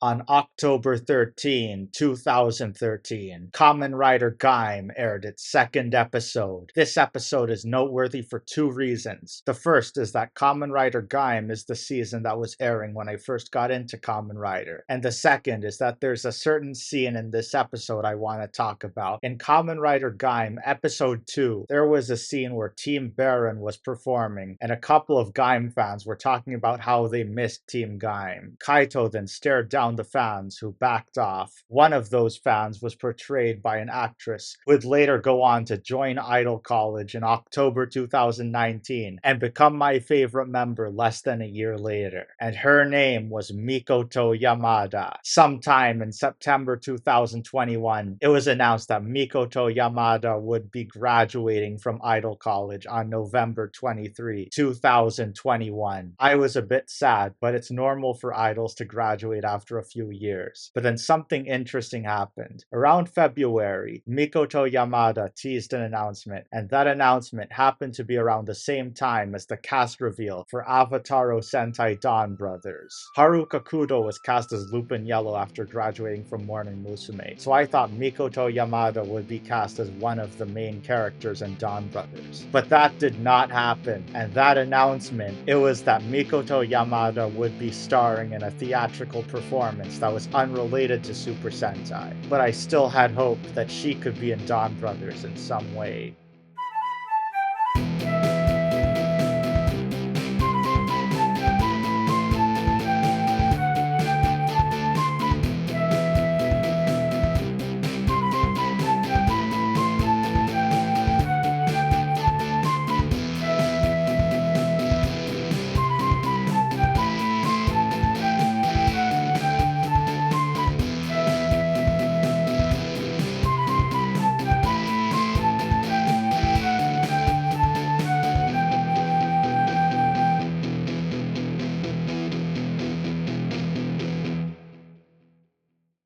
On October 13, 2013, Kamen Rider Gaim aired its second episode. This episode is noteworthy for two reasons. The first is that Kamen Rider Gaim is the season that was airing when I first got into Kamen Rider. And the second is that there's a certain scene in this episode I want to talk about. In Kamen Rider Gaim, episode 2, there was a scene where Team Baron was performing, and a couple of Gaim fans were talking about how they missed Team Gaim. Kaito then stared down the fans, who backed off. One of those fans was portrayed by an actress who would later go on to join Idol College in October 2019 and become my favorite member less than a year later. And her name was Mikoto Yamada. Sometime in September 2021, it was announced that Mikoto Yamada would be graduating from Idol College on November 23, 2021. I was a bit sad, but it's normal for idols to graduate after a few years. But then something interesting happened. Around February, Mikoto Yamada teased an announcement, and that announcement happened to be around the same time as the cast reveal for Avataro Sentai Donbrothers. Haruka Kudo was cast as Lupin Yellow after graduating from Morning Musume, so I thought Mikoto Yamada would be cast as one of the main characters in Donbrothers. But that did not happen, and that announcement, it was that Mikoto Yamada would be starring in a theatrical performance that was unrelated to Super Sentai, but I still had hope that she could be in Donbrothers in some way.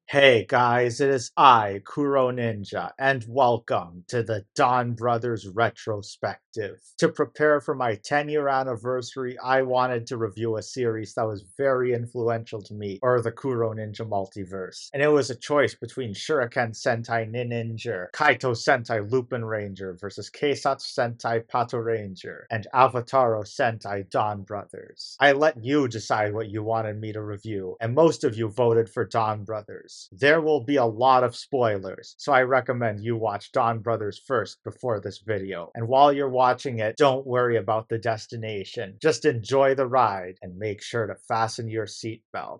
Hey guys, it is I, Kuroninja, and welcome to the Donbrothers Retrospective. To prepare for my 10-year anniversary, I wanted to review a series that was very influential to me, or the Kuroninja multiverse. And it was a choice between Shuriken Sentai Ninja, Kaito Sentai Lupin Ranger versus Keisatsu Sentai Pato Ranger, and Avataro Sentai Donbrothers. I let you decide what you wanted me to review, and most of you voted for Donbrothers. There will be a lot of spoilers, so I recommend you watch Donbrothers first before this video. And while you're watching it, don't worry about the destination. Just enjoy the ride and make sure to fasten your seatbelt.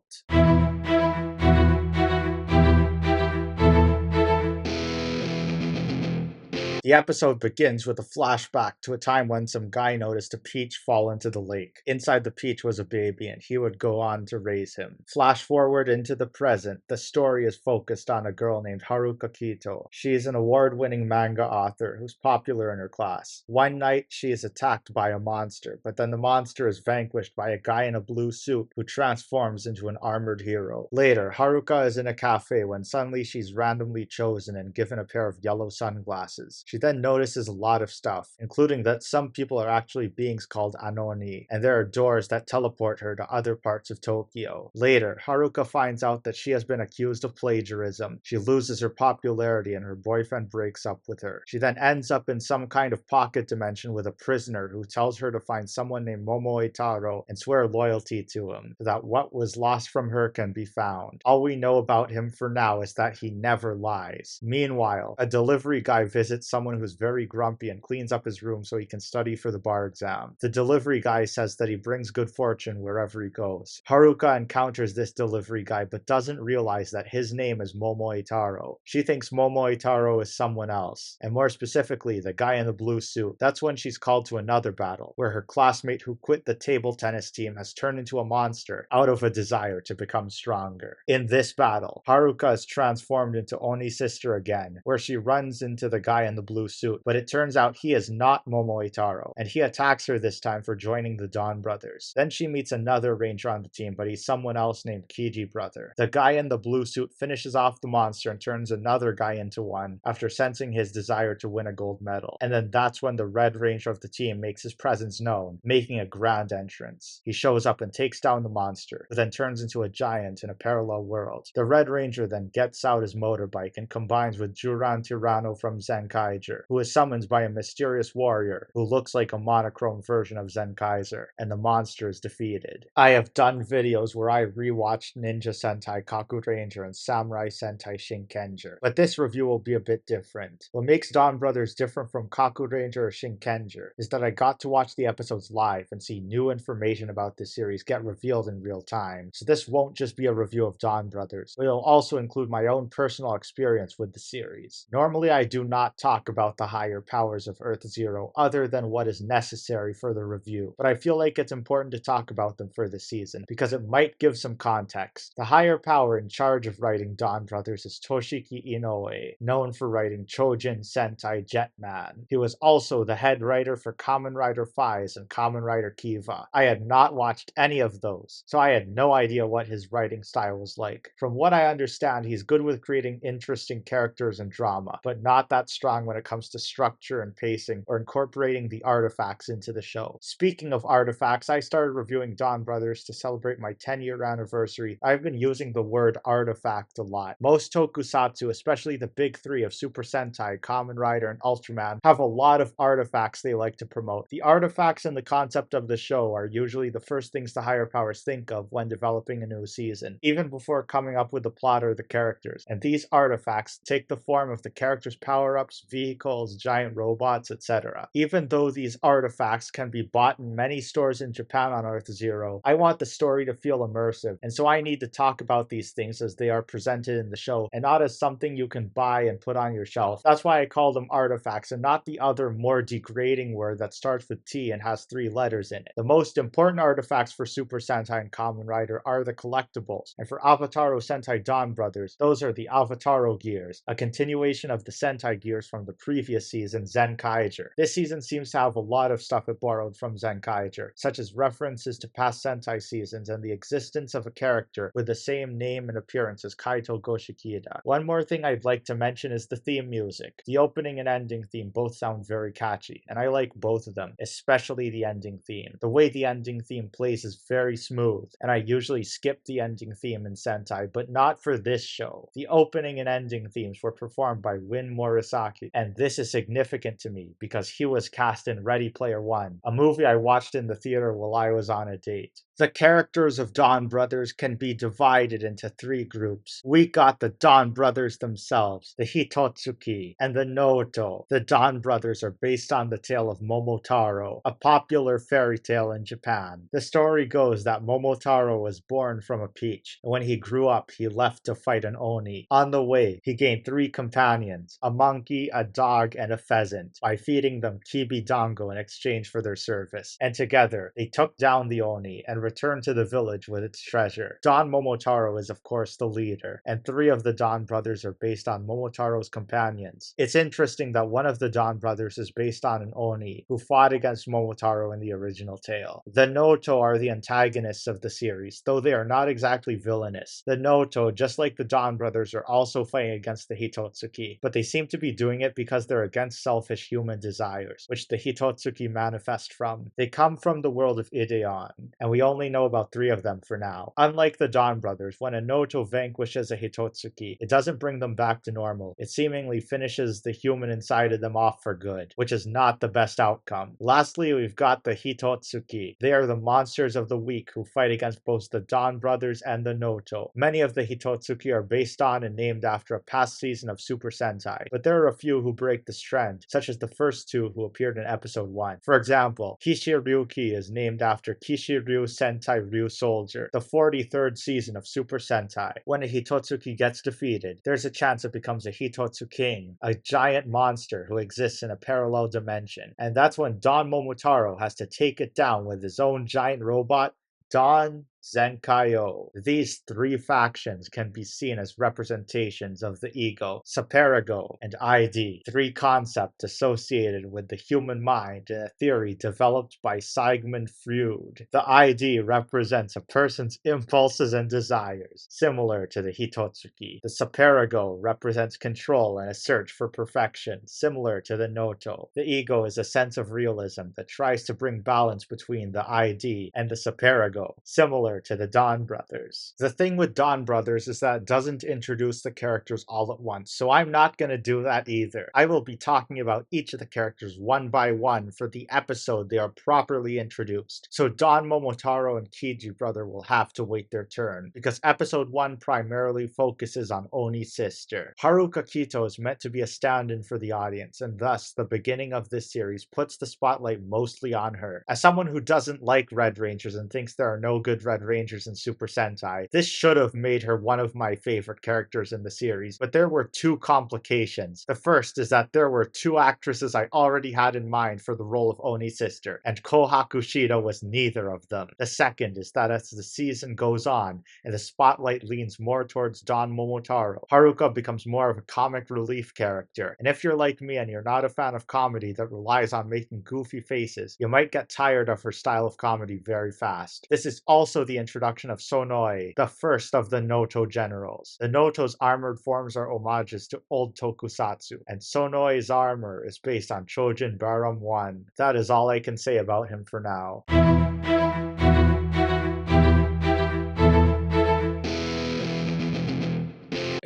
The episode begins with a flashback to a time when some guy noticed a peach fall into the lake. Inside the peach was a baby, and he would go on to raise him. Flash forward into the present, the story is focused on a girl named Haruka Kito. She is an award-winning manga author who's popular in her class. One night, she is attacked by a monster, but then the monster is vanquished by a guy in a blue suit who transforms into an armored hero. Later, Haruka is in a cafe when suddenly she's randomly chosen and given a pair of yellow sunglasses. She then notices a lot of stuff, including that some people are actually beings called Anoni, and there are doors that teleport her to other parts of Tokyo. Later, Haruka finds out that she has been accused of plagiarism. She loses her popularity and her boyfriend breaks up with her. She then ends up in some kind of pocket dimension with a prisoner who tells her to find someone named Momoitaro and swear loyalty to him, so that what was lost from her can be found. All we know about him for now is that he never lies. Meanwhile, a delivery guy visits someone who's very grumpy and cleans up his room so he can study for the bar exam. The delivery guy says that he brings good fortune wherever he goes. Haruka encounters this delivery guy but doesn't realize that his name is Momoitaro. She thinks Momoitaro is someone else, and more specifically, the guy in the blue suit. That's when she's called to another battle, where her classmate who quit the table tennis team has turned into a monster out of a desire to become stronger. In this battle, Haruka is transformed into Oni's sister again, where she runs into the guy in the blue blue suit, but it turns out he is not Momoitaro, and he attacks her this time for joining the Dawn Brothers. Then she meets another ranger on the team, but he's someone else named Kiji Brother. The guy in the blue suit finishes off the monster and turns another guy into one after sensing his desire to win a gold medal. And then that's when the red ranger of the team makes his presence known, making a grand entrance. He shows up and takes down the monster, but then turns into a giant in a parallel world. The red ranger then gets out his motorbike and combines with Juran Tirano from Zenkaiger, who is summoned by a mysterious warrior who looks like a monochrome version of Zenkaiser, and the monster is defeated. I have done videos where I rewatched Ninja Sentai Kakuranger and Samurai Sentai Shinkenger, but this review will be a bit different. What makes Dawn Brothers different from Kakuranger or Shinkenger is that I got to watch the episodes live and see new information about this series get revealed in real time, so this won't just be a review of Dawn Brothers, but it'll also include my own personal experience with the series. Normally I do not talk about the higher powers of Earth Zero other than what is necessary for the review, but I feel like it's important to talk about them for this season because it might give some context. The higher power in charge of writing Dawn Brothers is Toshiki Inoue, known for writing Chojin Sentai Jetman. He was also the head writer for Kamen Rider Faiz and Kamen Rider Kiva. I had not watched any of those, so I had no idea what his writing style was like. From what I understand, he's good with creating interesting characters and drama, but not that strong when it comes to structure and pacing or incorporating the artifacts into the show. Speaking of artifacts, I started reviewing Dawn Brothers to celebrate my 10-year anniversary. I've been using the word artifact a lot. Most tokusatsu, especially the big three of Super Sentai, Kamen Rider, and Ultraman, have a lot of artifacts they like to promote. The artifacts and the concept of the show are usually the first things the higher powers think of when developing a new season, even before coming up with the plot or the characters. And these artifacts take the form of the characters' power-ups, vehicles, giant robots, etc. Even though these artifacts can be bought in many stores in Japan on Earth Zero, I want the story to feel immersive, and so I need to talk about these things as they are presented in the show, and not as something you can buy and put on your shelf. That's why I call them artifacts, and not the other more degrading word that starts with T and has 3 letters in it. The most important artifacts for Super Sentai and Kamen Rider are the collectibles, and for Avataro Sentai Dawn Brothers, those are the Avataro gears, a continuation of the Sentai gears from the previous season, Zenkaiger. This season seems to have a lot of stuff it borrowed from Zenkaiger, such as references to past Sentai seasons and the existence of a character with the same name and appearance as Kaito Goshikida. One more thing I'd like to mention is the theme music. The opening and ending theme both sound very catchy, and I like both of them, especially the ending theme. The way the ending theme plays is very smooth, and I usually skip the ending theme in Sentai, but not for this show. The opening and ending themes were performed by Win Morisaki, and this is significant to me because he was cast in Ready Player One, a movie I watched in the theater while I was on a date. The characters of Dawn Brothers can be divided into 3 groups. We got the Dawn Brothers themselves, the Hitotsuki, and the Noto. The Dawn Brothers are based on the tale of Momotaro, a popular fairy tale in Japan. The story goes that Momotaro was born from a peach, and when he grew up, he left to fight an Oni. On the way, he gained 3 companions, a monkey, a dog, and a pheasant, by feeding them kibidango in exchange for their service. And together, they took down the Oni and returned to the village with its treasure. Don Momotaro is of course the leader, and 3 of the Dawn Brothers are based on Momotaro's companions. It's interesting that one of the Dawn Brothers is based on an Oni, who fought against Momotaro in the original tale. The Noto are the antagonists of the series, though they are not exactly villainous. The Noto, just like the Dawn Brothers, are also fighting against the Hitotsuki, but they seem to be doing it because they're against selfish human desires, which the Hitotsuki manifest from. They come from the world of Ideon, and we only know about 3 of them for now. Unlike the Dawn Brothers, when a Noto vanquishes a Hitotsuki, it doesn't bring them back to normal. It seemingly finishes the human inside of them off for good, which is not the best outcome. Lastly, we've got the Hitotsuki. They are the monsters of the week who fight against both the Dawn Brothers and the Noto. Many of the Hitotsuki are based on and named after a past season of Super Sentai, but there are a few who break this trend, such as the first 2 who appeared in episode 1. For example, Kishiryuki is named after Kishiryu Sentai Ryu Soldier, the 43rd season of Super Sentai. When a Hitotsuki gets defeated, there's a chance it becomes a Hitotsu King, a giant monster who exists in a parallel dimension, and that's when Don Momotaro has to take it down with his own giant robot, Don Zenkai-o. These three factions can be seen as representations of the ego, Saperigo, and ID, three concepts associated with the human mind in a theory developed by Sigmund Freud. The ID represents a person's impulses and desires, similar to the Hitotsuki. The Saperigo represents control and a search for perfection, similar to the Noto. The ego is a sense of realism that tries to bring balance between the ID and the Saperigo, similar to the Donbrothers. The thing with Donbrothers is that it doesn't introduce the characters all at once, so I'm not going to do that either. I will be talking about each of the characters one by one for the episode they are properly introduced. So Don Momotaro and Kiji brother will have to wait their turn, because episode 1 primarily focuses on Oni's sister. Haruka Kito is meant to be a stand-in for the audience, and thus the beginning of this series puts the spotlight mostly on her. As someone who doesn't like Red Rangers and thinks there are no good Red Rangers in Super Sentai, this should have made her one of my favorite characters in the series, but there were two complications. The first is that there were two actresses I already had in mind for the role of Oni's sister, and Kohaku Shida was neither of them. The second is that as the season goes on, and the spotlight leans more towards Don Momotaro, Haruka becomes more of a comic relief character, and if you're like me and you're not a fan of comedy that relies on making goofy faces, you might get tired of her style of comedy very fast. This is also the introduction of Sonoe, the first of the Noto generals. The Noto's armored forms are homages to old tokusatsu, and Sonoe's armor is based on Chojin Barum 1. That is all I can say about him for now.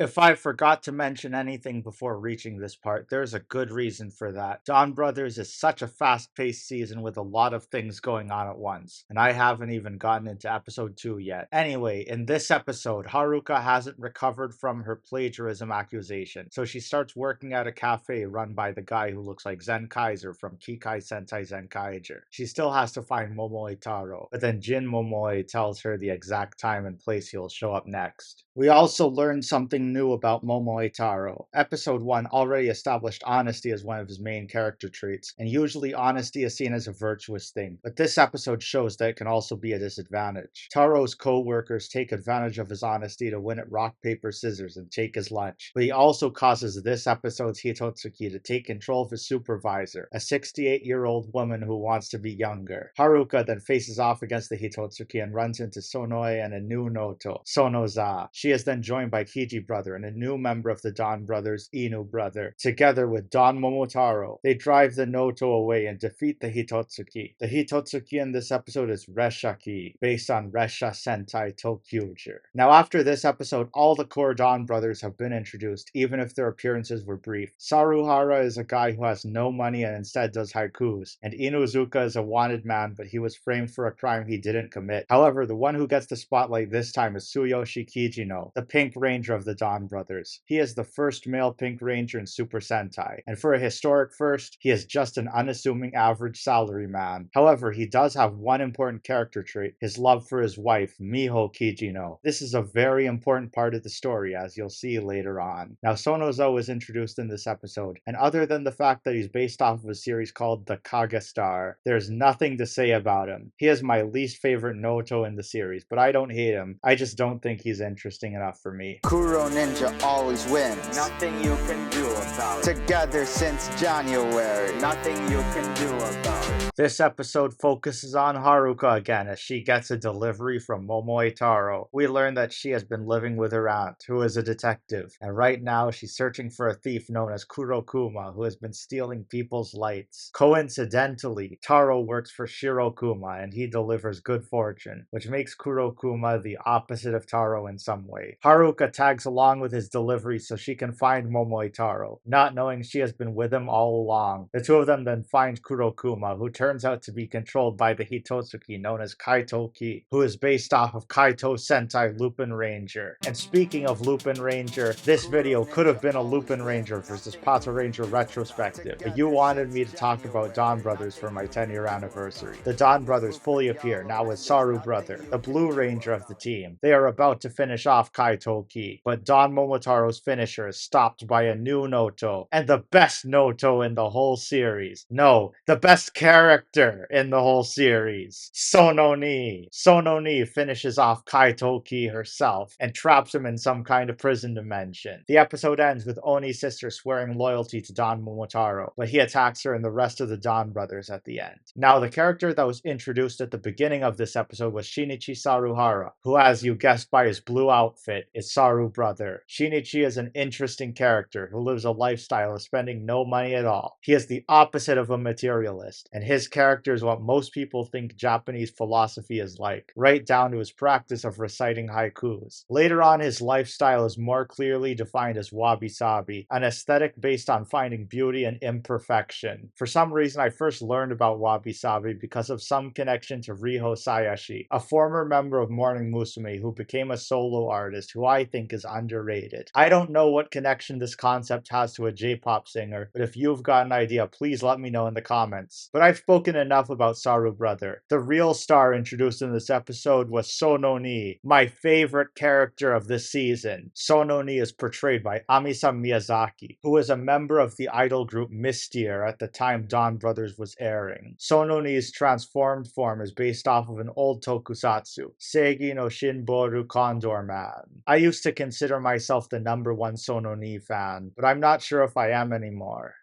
If I forgot to mention anything before reaching this part, there's a good reason for that. Donbrothers is such a fast-paced season with a lot of things going on at once, and I haven't even gotten into episode 2 yet. Anyway, in this episode, Haruka hasn't recovered from her plagiarism accusation, so she starts working at a cafe run by the guy who looks like Zen Kaiser from Kikai Sentai Zenkaiger. She still has to find Momoe Taro, but then Jin Momoe tells her the exact time and place he'll show up next. We also learned something new about Momoe Taro. Episode 1 already established honesty as one of his main character traits, and usually honesty is seen as a virtuous thing, but this episode shows that it can also be a disadvantage. Taro's co-workers take advantage of his honesty to win at rock, paper, scissors and take his lunch, but he also causes this episode's Hitotsuki to take control of his supervisor, a 68-year-old woman who wants to be younger. Haruka then faces off against the Hitotsuki and runs into Sonoe and a new Noto, Sonoza. She is then joined by Kiji brother and a new member of the Donbrothers, Inu brother. Together with Don Momotaro, they drive the Noto away and defeat the Hitotsuki. The Hitotsuki in this episode is Reshaki, based on Resha Sentai Tokyuger. Now after this episode, all the core Donbrothers have been introduced, even if their appearances were brief. Saruhara is a guy who has no money and instead does haikus, and Inuzuka is a wanted man, but he was framed for a crime he didn't commit. However, the one who gets the spotlight this time is Tsuyoshi Kijino, the Pink Ranger of the Donbrothers. He is the first male Pink Ranger in Super Sentai, and for a historic first, he is just an unassuming average salaryman. However, he does have one important character trait, his love for his wife, Miho Kijino. This is a very important part of the story, as you'll see later on. Now, Sonozo is introduced in this episode, and other than the fact that he's based off of a series called The Kagestar, there's nothing to say about him. He is my least favorite Noto in the series, but I don't hate him. I just don't think he's interesting enough for me. Kuroninja always wins. Nothing you can do about it. Together since January. Nothing you can do about it. This episode focuses on Haruka again as she gets a delivery from Momoe Taro. We learn that she has been living with her aunt, who is a detective, and right now she's searching for a thief known as Kurokuma, who has been stealing people's lights. Coincidentally, Taro works for Shirokuma and he delivers good fortune, which makes Kurokuma the opposite of Taro in some way. Haruka tags along with his delivery so she can find Momoe Taro, not knowing she has been with him all along. The two of them then find Kurokuma, who turns out to be controlled by the Hitotsuki known as Kaito-ki, who is based off of Kaito Sentai Lupin Ranger. And speaking of Lupin Ranger, this video could have been a Lupin Ranger versus Pato Ranger retrospective, but you wanted me to talk about Donbrothers for my 10-year anniversary. The Donbrothers fully appear, now with Saru brother, the Blue Ranger of the team. They are about to finish off Kaito-ki, but Don Momotaro's finisher is stopped by a new Noto, and the best Noto in the whole series. No, the best character in the whole series. Sononi. Sononi finishes off Kaitoki herself and traps him in some kind of prison dimension. The episode ends with Oni's sister swearing loyalty to Don Momotaro, but he attacks her and the rest of the Don brothers at the end. Now, the character that was introduced at the beginning of this episode was Shinichi Saruhara, who, as you guessed by his blue outfit, is Saru brother. Shinichi is an interesting character who lives a lifestyle of spending no money at all. He is the opposite of a materialist, and his character is what most people think Japanese philosophy is like, right down to his practice of reciting haikus. Later on, his lifestyle is more clearly defined as wabi-sabi, an aesthetic based on finding beauty in imperfection. For some reason, I first learned about wabi-sabi because of some connection to Riho Sayashi, a former member of Morning Musume who became a solo artist who I think is underrated. I don't know what connection this concept has to a J-pop singer, but if you've got an idea, please let me know in the comments. But I've spoken enough about Saru brother. The real star introduced in this episode was Sononi, my favorite character of this season. Sononi is portrayed by Amisa Miyazaki, who was a member of the idol group Mysteer at the time Donbrothers was airing. Sononi's transformed form is based off of an old tokusatsu, Seigi no Shinboru Condor Man. I used to consider myself the #1 Sononi fan, but I'm not sure if I am anymore.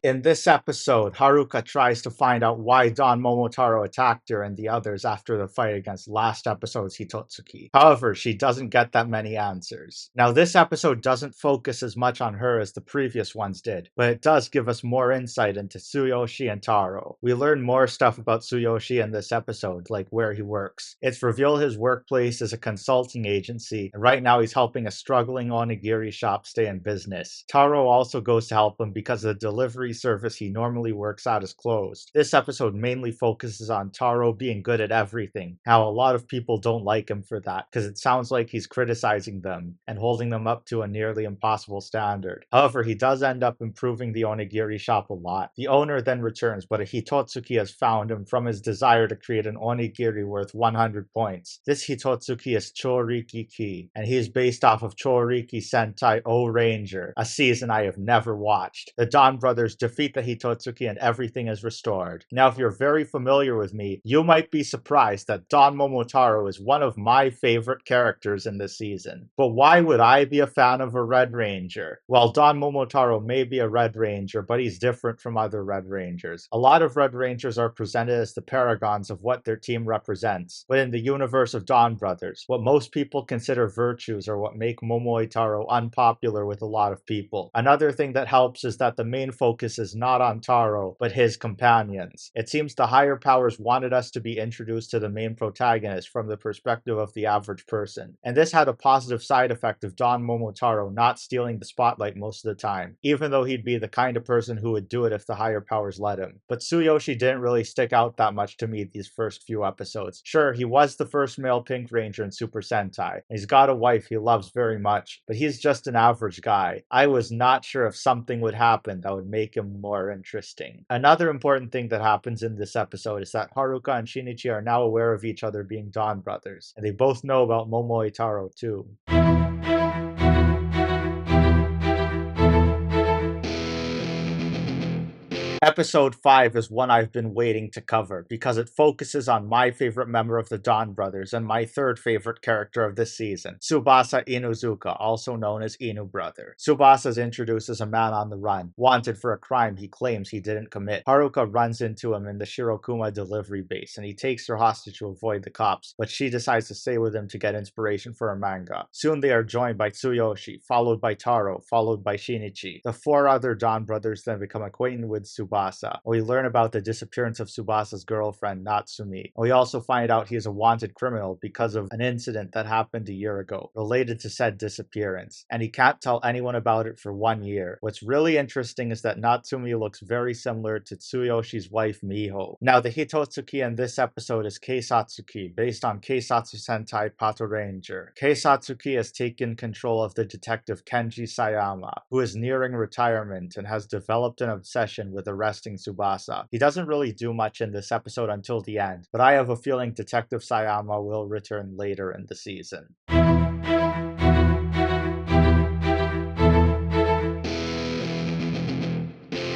In this episode, Haruka tries to find out why Don Momotaro attacked her and the others after the fight against last episode's Hitotsuki. However, she doesn't get that many answers. Now, this episode doesn't focus as much on her as the previous ones did, but it does give us more insight into Tsuyoshi and Taro. We learn more stuff about Tsuyoshi in this episode, like where he works. It's revealed his workplace is a consulting agency, and right now he's helping a struggling onigiri shop stay in business. Taro also goes to help him because the delivery service he normally works at is closed. This episode mainly focuses on Taro being good at everything, how a lot of people don't like him for that, because it sounds like he's criticizing them and holding them up to a nearly impossible standard. However, he does end up improving the onigiri shop a lot. The owner then returns, but a Hitotsuki has found him from his desire to create an onigiri worth 100 points. This Hitotsuki is Choriki Ki, and he is based off of Choriki Sentai O Ranger, a season I have never watched. The Don brothers defeat the Hitotsuki and everything is restored. Now, if you're very familiar with me, you might be surprised that Don Momotaro is one of my favorite characters in this season. But why would I be a fan of a Red Ranger? Well, Don Momotaro may be a Red Ranger, but he's different from other Red Rangers. A lot of Red Rangers are presented as the paragons of what their team represents, but in the universe of Don Brothers, what most people consider virtues are what make Momoitaro unpopular with a lot of people. Another thing that helps is that the main focus is not on Taro, but his companions. It seems the higher powers wanted us to be introduced to the main protagonist from the perspective of the average person. And this had a positive side effect of Don Momotaro not stealing the spotlight most of the time, even though he'd be the kind of person who would do it if the higher powers let him. But Tsuyoshi didn't really stick out that much to me these first few episodes. Sure, he was the first male Pink Ranger in Super Sentai, and he's got a wife he loves very much, but he's just an average guy. I was not sure if something would happen that would make him more interesting. Another important thing that happens in this episode is that Haruka and Shinichi are now aware of each other being Don brothers, and they both know about Momoitaro too. Episode 5 is one I've been waiting to cover because it focuses on my favorite member of the Don brothers and my third favorite character of this season, Tsubasa Inuzuka, also known as Inu Brother. Tsubasa is introduced as a man on the run, wanted for a crime he claims he didn't commit. Haruka runs into him in the Shirokuma delivery base and he takes her hostage to avoid the cops, but she decides to stay with him to get inspiration for a manga. Soon they are joined by Tsuyoshi, followed by Taro, followed by Shinichi. The 4 other Don brothers then become acquainted with Tsubasa. We learn about the disappearance of Tsubasa's girlfriend, Natsumi. We also find out he is a wanted criminal because of an incident that happened a year ago, related to said disappearance, and he can't tell anyone about it for 1 year. What's really interesting is that Natsumi looks very similar to Tsuyoshi's wife, Miho. Now, the Hitotsuki in this episode is Keisatsuki, based on Keisatsu Sentai Pato Ranger. Keisatsuki has taken control of the detective Kenji Sayama, who is nearing retirement and has developed an obsession with a arresting Tsubasa. He doesn't really do much in this episode until the end, but I have a feeling Detective Sayama will return later in the season.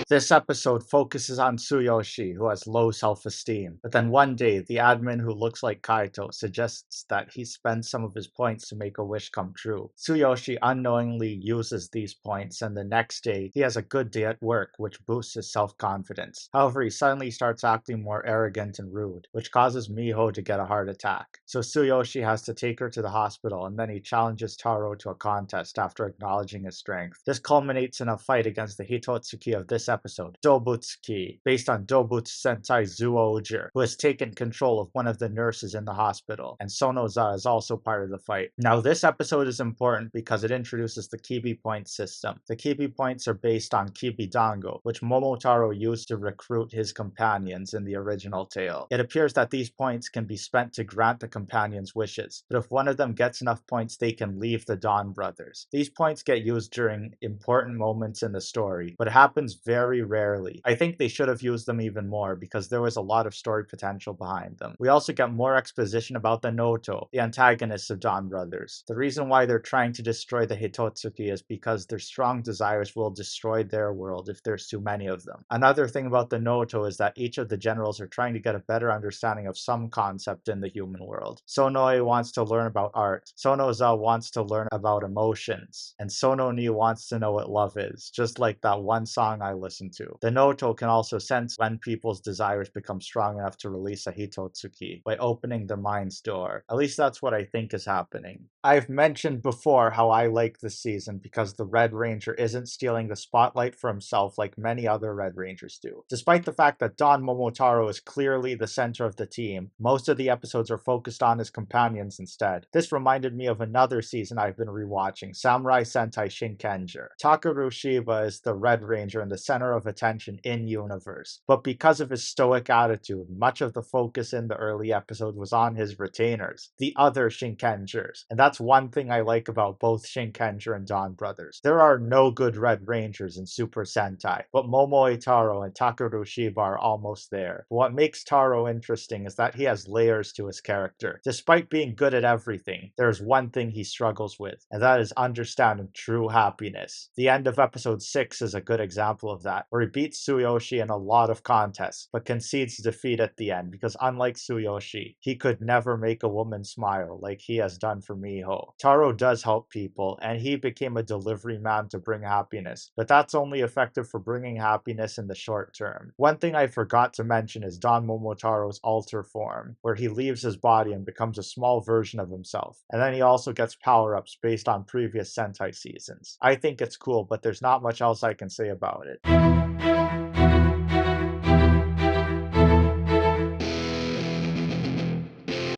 This episode focuses on Tsuyoshi, who has low self-esteem. But then one day, the admin who looks like Kaito suggests that he spends some of his points to make a wish come true. Tsuyoshi unknowingly uses these points, and the next day, he has a good day at work, which boosts his self-confidence. However, he suddenly starts acting more arrogant and rude, which causes Miho to get a heart attack. So Tsuyoshi has to take her to the hospital, and then he challenges Taro to a contest after acknowledging his strength. This culminates in a fight against the Hitotsuki of this episode, Dobutsuki, based on Dobutsu Sentai Zuojer, who has taken control of one of the nurses in the hospital, and Sonoza is also part of the fight. Now, this episode is important because it introduces the Kibi point system. The Kibi points are based on Kibi Dango, which Momotaro used to recruit his companions in the original tale. It appears that these points can be spent to grant the companions' wishes, but if one of them gets enough points, they can leave the Donbrothers. These points get used during important moments in the story, but it happens very rarely. I think they should have used them even more because there was a lot of story potential behind them. We also get more exposition about the Noto, the antagonists of Donbrothers. The reason why they're trying to destroy the Hitotsuki is because their strong desires will destroy their world if there's too many of them. Another thing about the Noto is that each of the generals are trying to get a better understanding of some concept in the human world. Sonoe wants to learn about art, Sonoza wants to learn about emotions, and Sononi wants to know what love is, just like that one song I listened to. The Noto can also sense when people's desires become strong enough to release a Hitotsuki by opening their mind's door. At least that's what I think is happening. I've mentioned before how I like this season because the Red Ranger isn't stealing the spotlight for himself like many other Red Rangers do. Despite the fact that Don Momotaro is clearly the center of the team, most of the episodes are focused on his companions instead. This reminded me of another season I've been rewatching, Samurai Sentai Shinkenger. Takeru Shiba is the Red Ranger in the center of attention in-universe, but because of his stoic attitude, much of the focus in the early episode was on his retainers, the other Shinkengers, and that's one thing I like about both Shinkenger and Donbrothers. There are no good Red Rangers in Super Sentai, but Momoe Taro and Takeru Shiba are almost there. But what makes Taro interesting is that he has layers to his character. Despite being good at everything, there's one thing he struggles with, and that is understanding true happiness. The end of episode 6 is a good example of that, where he beats Tsuyoshi in a lot of contests, but concedes defeat at the end because unlike Tsuyoshi, he could never make a woman smile like he has done for Miho. Taro does help people, and he became a delivery man to bring happiness, but that's only effective for bringing happiness in the short term. One thing I forgot to mention is Don Momotaro's alter form, where he leaves his body and becomes a small version of himself, and then he also gets power-ups based on previous Sentai seasons. I think it's cool, but there's not much else I can say about it.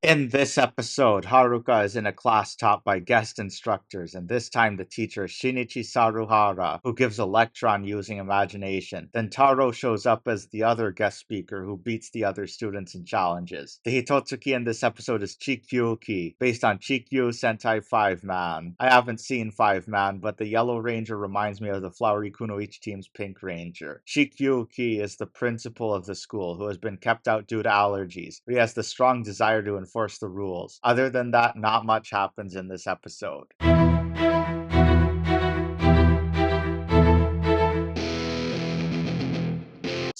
In this episode, Haruka is in a class taught by guest instructors, and this time the teacher is Shinichi Saruhara, who gives a lecture on using imagination. Then Taro shows up as the other guest speaker who beats the other students in challenges. The Hitotsuki in this episode is Chikyuki, based on Chikyu Sentai 5-Man. I haven't seen 5-Man, but the Yellow Ranger reminds me of the Flowery Kunoichi team's Pink Ranger. Chikyuki is the principal of the school who has been kept out due to allergies, but he has the strong desire to enforce the rules. Other than that, not much happens in this episode.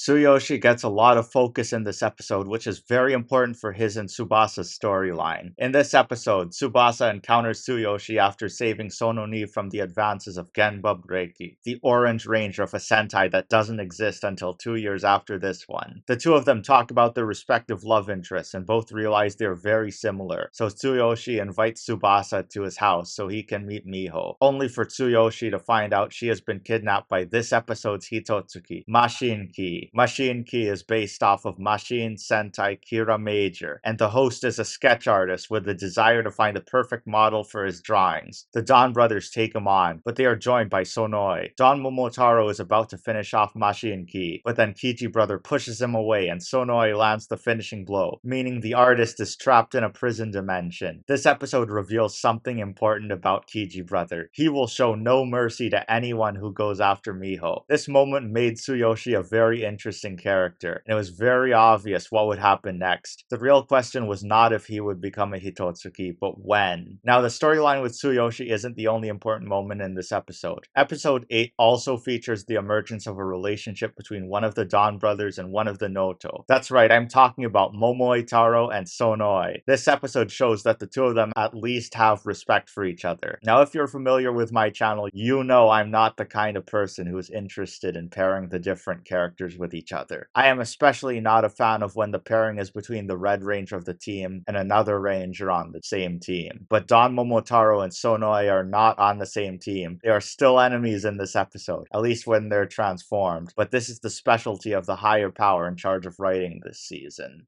Tsuyoshi gets a lot of focus in this episode, which is very important for his and Tsubasa's storyline. In this episode, Tsubasa encounters Tsuyoshi after saving Sononi from the advances of Genba Breki, the Orange Ranger of a Sentai that doesn't exist until 2 years after this one. The two of them talk about their respective love interests and both realize they're very similar, so Tsuyoshi invites Tsubasa to his house so he can meet Miho, only for Tsuyoshi to find out she has been kidnapped by this episode's Hitotsuki, Mashinki. Machine Key is based off of Machine Sentai Kira Major, and the host is a sketch artist with the desire to find the perfect model for his drawings. The Don brothers take him on, but they are joined by Sonoi. Don Momotaro is about to finish off Machine Key, but then Kiji brother pushes him away and Sonoi lands the finishing blow, meaning the artist is trapped in a prison dimension. This episode reveals something important about Kiji brother. He will show no mercy to anyone who goes after Miho. This moment made Tsuyoshi a very interesting character, and it was very obvious what would happen next. The real question was not if he would become a Hitotsuki, but when. Now, the storyline with Tsuyoshi isn't the only important moment in this episode. Episode 8 also features the emergence of a relationship between one of the Don brothers and one of the Noto. That's right, I'm talking about Momoitaro and Sonoi. This episode shows that the two of them at least have respect for each other. Now, if you're familiar with my channel, you know I'm not the kind of person who is interested in pairing the different characters with each other. I am especially not a fan of when the pairing is between the Red Ranger of the team and another Ranger on the same team. But Don Momotaro and Sonoi are not on the same team. They are still enemies in this episode, at least when they're transformed. But this is the specialty of the higher power in charge of writing this season.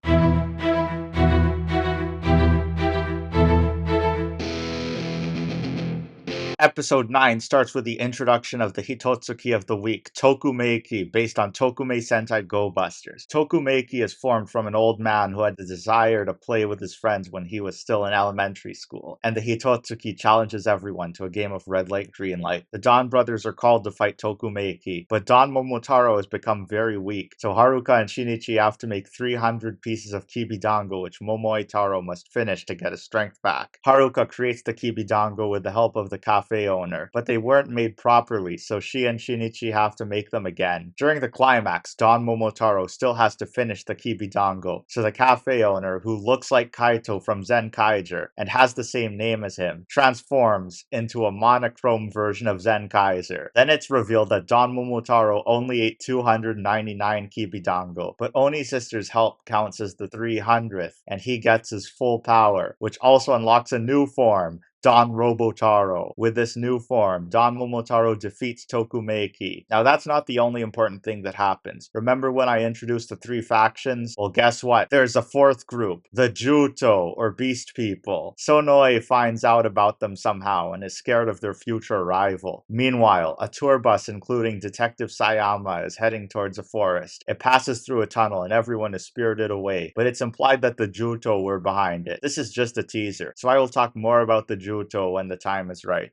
Episode 9 starts with the introduction of the Hitotsuki of the week, Tokumeiki, based on Tokume Sentai Go Busters. Tokumeiki is formed from an old man who had the desire to play with his friends when he was still in elementary school, and the Hitotsuki challenges everyone to a game of red light, green light. The Don brothers are called to fight Tokumeiki, but Don Momotaro has become very weak, so Haruka and Shinichi have to make 300 pieces of Kibidango, which Momoitaro must finish to get his strength back. Haruka creates the Kibidango with the help of the cafe owner, but they weren't made properly, so she and Shinichi have to make them again. During the climax, Don Momotaro still has to finish the Kibidango, so the cafe owner, who looks like Kaito from Zenkaiger and has the same name as him, transforms into a monochrome version of Zenkaiser. Then it's revealed that Don Momotaro only ate 299 Kibidango, but Oni Sister's help counts as the 300th, and he gets his full power, which also unlocks a new form, Don Robotaro. With this new form, Don Momotaro defeats Tokumeiki. Now, that's not the only important thing that happens. Remember when I introduced the 3 factions? Well, guess what? There's a 4th group, the Juto, or Beast People. Sonoi finds out about them somehow and is scared of their future rival. Meanwhile, a tour bus including Detective Sayama is heading towards a forest. It passes through a tunnel and everyone is spirited away, but it's implied that the Juto were behind it. This is just a teaser, so I will talk more about the Juto when the time is right.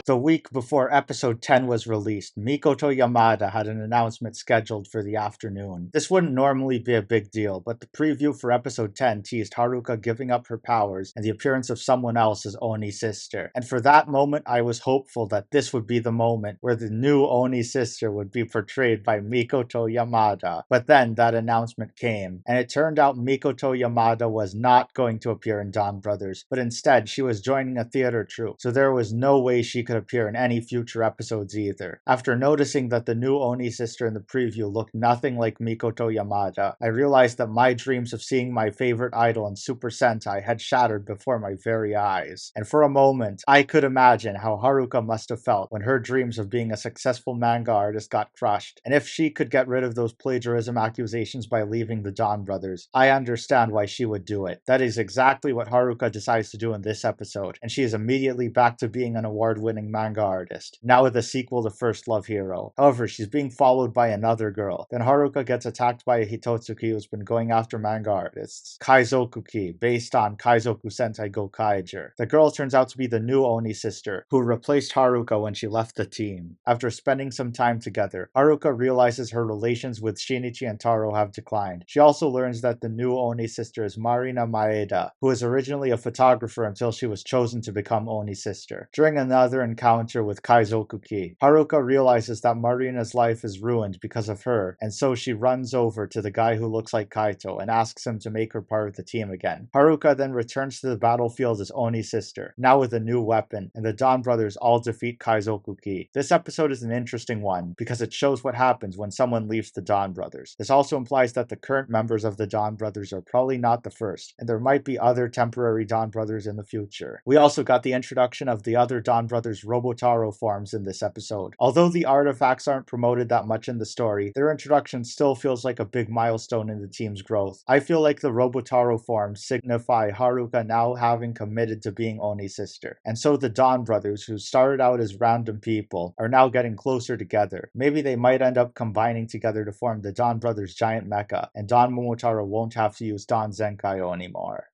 The week before episode 10 was released, Mikoto Yamada had an announcement scheduled for the afternoon. This wouldn't normally be a big deal, but the preview for episode 10 teased Haruka giving up her powers and the appearance of someone else as Oni's sister. And for that moment, I was hopeful that this would be the moment where the new Oni sister would be portrayed by Mikoto Yamada. But then that announcement came, and it turned out Mikoto Yamada was not going to appear in Donbrothers, but instead she was joining a theater troupe, so there was no way she could appear in any future episodes either. After noticing that the new Oni sister in the preview looked nothing like Mikoto Yamada, I realized that my dreams of seeing my favorite idol in Super Sentai had shattered before my very eyes. And for a moment, I could imagine how Haruka must have felt when her dreams of being a successful manga artist got crushed. And if she could get rid of those plagiarism accusations by leaving the Don brothers, I understand why she would do it. That is exactly what Haruka decides to do in this episode, and she is immediately back to being an award-winning manga artist, now with a sequel to First Love Hero. However, she's being followed by another girl. Then Haruka gets attacked by a Hitotsuki who's been going after manga artists, Kaizokuki, based on Kaizoku Sentai Go Kaiger. The girl turns out to be the new Oni sister, who replaced Haruka when she left the team. After spending some time together, Haruka realizes her relations with Shinichi and Taro have declined. She also learns that the new Oni sister is Marina Maeda, who was originally a photographer until she was chosen to become Oni sister. During another encounter with Kaizokuki, Haruka realizes that Marina's life is ruined because of her, and so she runs over to the guy who looks like Kaito and asks him to make her part of the team again. Haruka then returns to the battlefield as Oni's sister, now with a new weapon, and the Don brothers all defeat Kaizokuki. This episode is an interesting one because it shows what happens when someone leaves the Don brothers. This also implies that the current members of the Don brothers are probably not the first, and there might be other temporary Don brothers in the future. We also got the introduction of the other Don brothers Brothers Robotaro forms in this episode. Although the artifacts aren't promoted that much in the story, their introduction still feels like a big milestone in the team's growth. I feel like the Robotaro forms signify Haruka now having committed to being Oni's sister. And so the Dawn Brothers, who started out as random people, are now getting closer together. Maybe they might end up combining together to form the Dawn Brothers giant mecha, and Dawn Momotaro won't have to use Dawn Zenkaio anymore.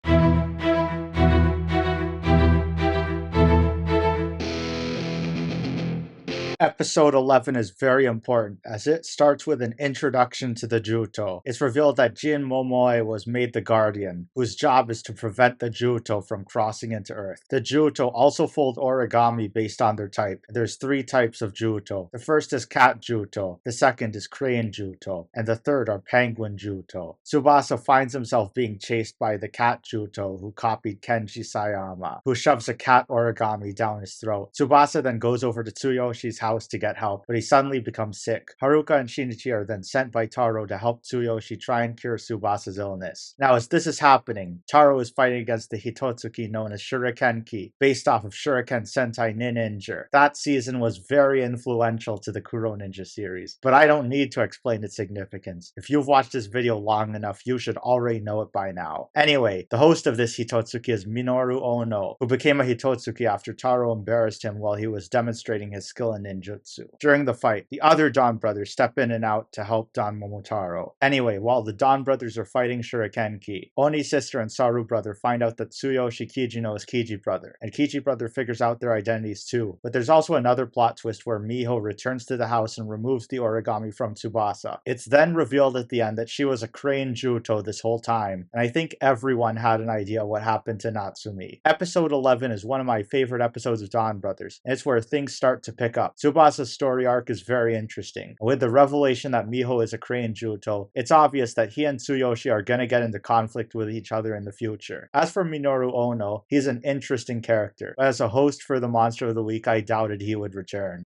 Episode 11 is very important, as it starts with an introduction to the Juto. It's revealed that Jin Momoe was made the Guardian, whose job is to prevent the Juto from crossing into Earth. The Juto also fold origami based on their type. There's 3 types of Juto. The first is Cat Juto, the second is Crane Juto, and the third are Penguin Juto. Tsubasa finds himself being chased by the Cat Juto, who copied Kenji Sayama, who shoves a cat origami down his throat. Tsubasa then goes over to Tsuyoshi's house to get help, but he suddenly becomes sick. Haruka and Shinichi are then sent by Taro to help Tsuyoshi try and cure Tsubasa's illness. Now, as this is happening, Taro is fighting against the Hitotsuki known as Shuriken Ki, based off of Shuriken Sentai Ninja. That season was very influential to the Kuroninja series, but I don't need to explain its significance. If you've watched this video long enough, you should already know it by now. Anyway, the host of this Hitotsuki is Minoru Ono, who became a Hitotsuki after Taro embarrassed him while he was demonstrating his skill in ninjutsu. During the fight, the other Dawn brothers step in and out to help Dawn Momotaro. Anyway, while the Dawn brothers are fighting Shuriken Ki, Oni's sister and Saru brother find out that Tsuyoshi Kijino is Kiji brother, and Kiji brother figures out their identities too. But there's also another plot twist where Miho returns to the house and removes the origami from Tsubasa. It's then revealed at the end that she was a Crane Juto this whole time, and I think everyone had an idea what happened to Natsumi. Episode 11 is one of my favorite episodes of Dawn Brothers, and it's where things start to pick up. Tsubasa's story arc is very interesting. With the revelation that Miho is a Crane Juto, it's obvious that he and Tsuyoshi are gonna get into conflict with each other in the future. As for Minoru Ono, he's an interesting character, but as a host for the Monster of the Week, I doubted he would return.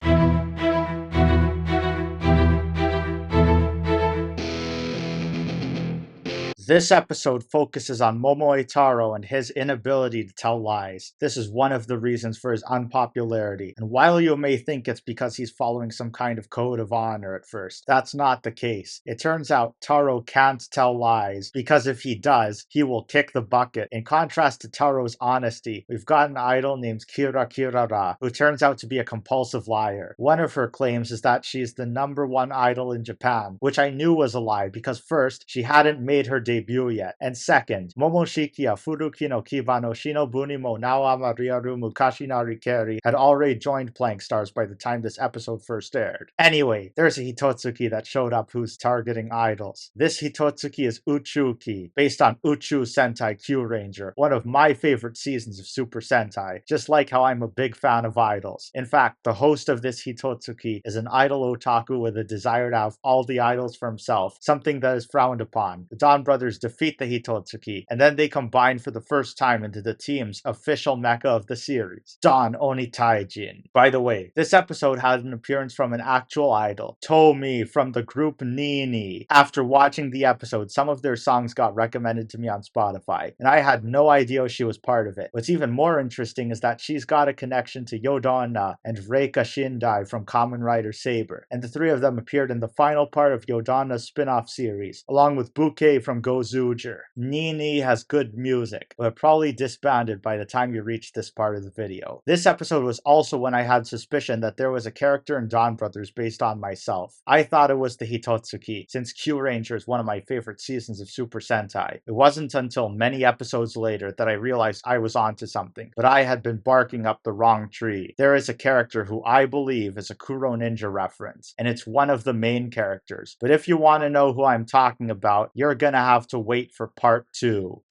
This episode focuses on Momoe Taro and his inability to tell lies. This is one of the reasons for his unpopularity, and while you may think it's because he's following some kind of code of honor at first, that's not the case. It turns out Taro can't tell lies, because if he does, he will kick the bucket. In contrast to Taro's honesty, we've got an idol named Kira Kirara, who turns out to be a compulsive liar. One of her claims is that she's the #1 idol in Japan, which I knew was a lie, because first, she hadn't made her debut yet, and second, Momoshikiya Furuki no Kiba no Shinobuni mo Nawama Ryaru Mukashi Narikeri had already joined Plank Stars by the time this episode first aired. Anyway, there's a Hitotsuki that showed up who's targeting idols. This Hitotsuki is Uchuki, based on Uchu Sentai Kyuranger, one of my favorite seasons of Super Sentai, just like how I'm a big fan of idols. In fact, the host of this Hitotsuki is an idol otaku with a desire to have all the idols for himself, something that is frowned upon. The Dawn brothers defeat the Hitotsuki, and then they combine for the first time into the team's official mecha of the series, Dawn Oni Taijin. By the way, this episode had an appearance from an actual idol, Tomi from the group Nini. After watching the episode, some of their songs got recommended to me on Spotify, and I had no idea she was part of it. What's even more interesting is that she's got a connection to Yodonna and Reika Shindai from Kamen Rider Saber, and the 3 of them appeared in the final part of Yodonna's spin-off series, along with Bouquet from Gozuger. Nini has good music, but probably disbanded by the time you reach this part of the video. This episode was also when I had suspicion that there was a character in Dawn Brothers based on myself. I thought it was the Hitotsuki, since Kyuranger is one of my favorite seasons of Super Sentai. It wasn't until many episodes later that I realized I was onto something, but I had been barking up the wrong tree. There is a character who I believe is a Kuroninja reference, and it's one of the main characters. But if you want to know who I'm talking about, you're gonna have to wait for part 2.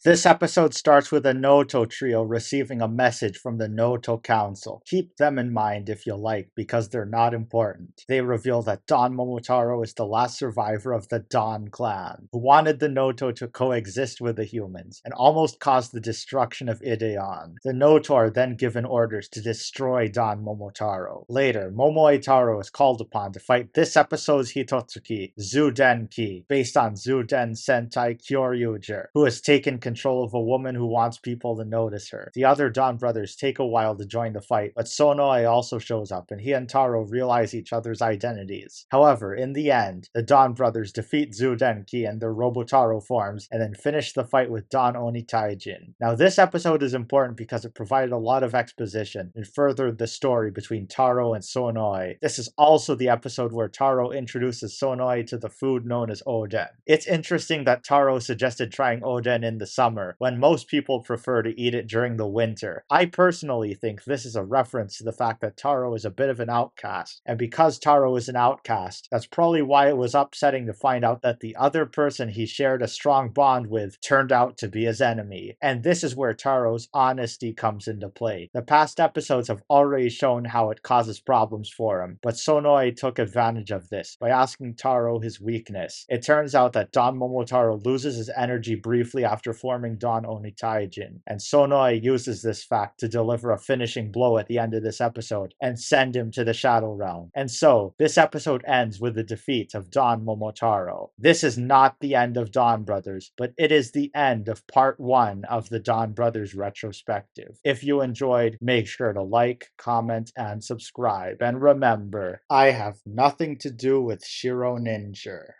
This episode starts with a Noto trio receiving a message from the Noto Council. Keep them in mind if you like, because they're not important. They reveal that Don Momotaro is the last survivor of the Don clan, who wanted the Noto to coexist with the humans, and almost caused the destruction of Ideon. The Noto are then given orders to destroy Don Momotaro. Later, Momoitaro is called upon to fight this episode's Hitotsuki, Zudenki, based on Zuden Sentai Kyoryuger, who has taken control of a woman who wants people to notice her. The other Don brothers take a while to join the fight, but Sonoe also shows up, and he and Taro realize each other's identities. However, in the end, the Don brothers defeat Zudenki in their Robotaro forms, and then finish the fight with Don Oni Taijin. Now, this episode is important because it provided a lot of exposition and furthered the story between Taro and Sonoe. This is also the episode where Taro introduces Sonoe to the food known as oden. It's interesting that Taro suggested trying oden in the summer, when most people prefer to eat it during the winter. I personally think this is a reference to the fact that Taro is a bit of an outcast, and because Taro is an outcast, that's probably why it was upsetting to find out that the other person he shared a strong bond with turned out to be his enemy. And this is where Taro's honesty comes into play. The past episodes have already shown how it causes problems for him, but Sonoe took advantage of this by asking Taro his weakness. It turns out that Don Momotaro loses his energy briefly after forming Don Oni Taijin, and Sonoe uses this fact to deliver a finishing blow at the end of this episode and send him to the Shadow Realm. And so, this episode ends with the defeat of Don Momotaro. This is not the end of Don Brothers, but it is the end of part 1 of the Don Brothers Retrospective. If you enjoyed, make sure to like, comment, and subscribe. And remember, I have nothing to do with Kuroninja.